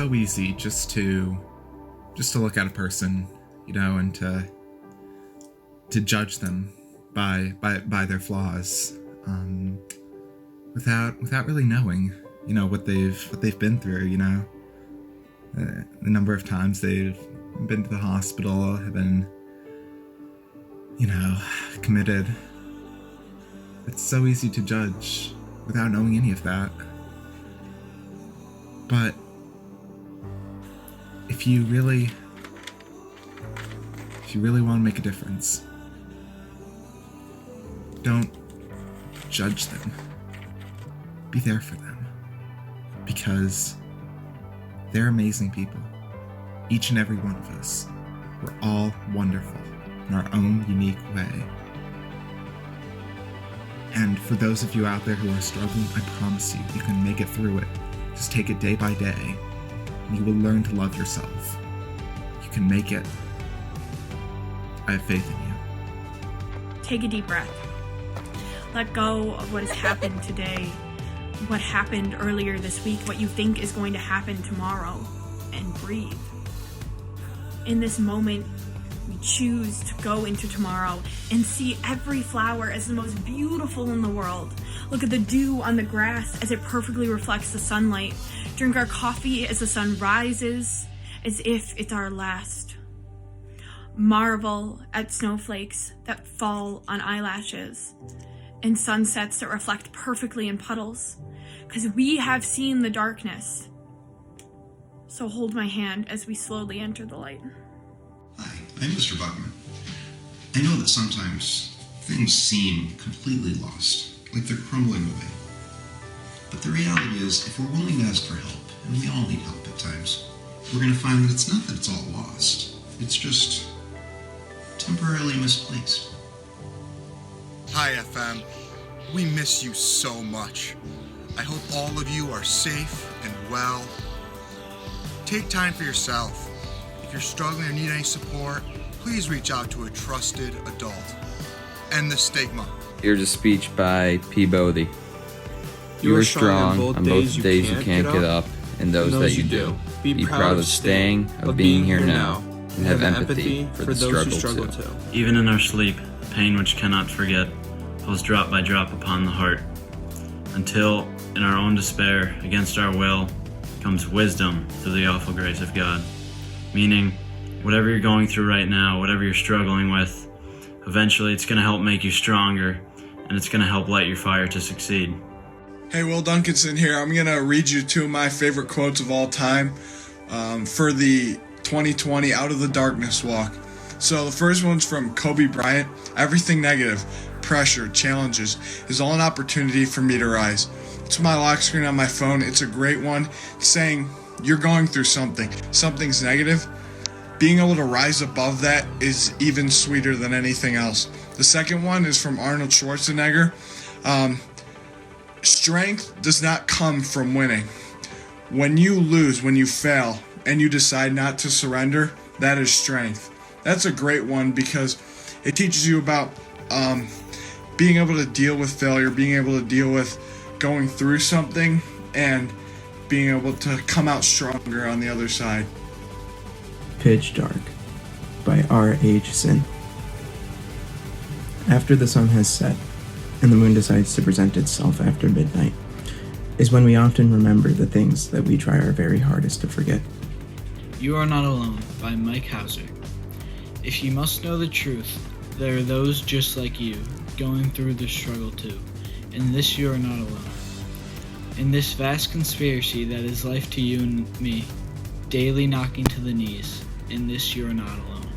so easy just to look at a person, and to judge them by their flaws, without really knowing, what they've been through, the number of times they've been to the hospital, have been, committed. It's so easy to judge without knowing any of that. But if you really want to make a difference, don't judge them. Be there for them. Because they're amazing people. Each and every one of us. We're all wonderful in our own unique way. And for those of you out there who are struggling, I promise you can make it through it. Just take it day by day, and you will learn to love yourself. You can make it. I have faith in you. Take a deep breath. Let go of what has happened today, what happened earlier this week, what you think is going to happen tomorrow, and breathe. In this moment, we choose to go into tomorrow and see every flower as the most beautiful in the world. Look at the dew on the grass as it perfectly reflects the sunlight. Drink our coffee as the sun rises, as if it's our last. Marvel at snowflakes that fall on eyelashes and sunsets that reflect perfectly in puddles, because we have seen the darkness. So hold my hand as we slowly enter the light. Hi, I'm Mr. Buckman. I know that sometimes things seem completely lost, like they're crumbling away. But the reality is, if we're willing to ask for help, and we all need help at times, we're going to find that it's not that it's all lost. It's just temporarily misplaced. Hi, FM. We miss you so much. I hope all of you are safe and well. Take time for yourself. If you're struggling or need any support, please reach out to a trusted adult. End the stigma. Here's a speech by P. Bodie. You are strong on both days you can't get up and those that you do. Be proud of staying, of being here now, and have empathy for the struggle too. Even in our sleep, pain which cannot forget falls drop by drop upon the heart, until, in our own despair, against our will, comes wisdom through the awful grace of God. Meaning, whatever you're going through right now, whatever you're struggling with, eventually it's going to help make you stronger, and it's going to help light your fire to succeed. Hey, Will Duncanson here. I'm going to read you two of my favorite quotes of all time for the 2020 Out of the Darkness Walk. So the first one's from Kobe Bryant. Everything negative, pressure, challenges is all an opportunity for me to rise. It's my lock screen on my phone. It's a great one. It's saying you're going through something. Something's negative. Being able to rise above that is even sweeter than anything else. The second one is from Arnold Schwarzenegger. Strength does not come from winning. When you lose, when you fail, and you decide not to surrender, that is strength. That's a great one because it teaches you about being able to deal with failure, being able to deal with going through something, and being able to come out stronger on the other side. Pitch Dark by R.H. Sin. After the sun has set and the moon decides to present itself after midnight is when we often remember the things that we try our very hardest to forget. You Are Not Alone by Mike Hauser. If you must know the truth, there are those just like you, going through the struggle too. In this you are not alone. In this vast conspiracy that is life to you and me, daily knocking to the knees, in this you are not alone.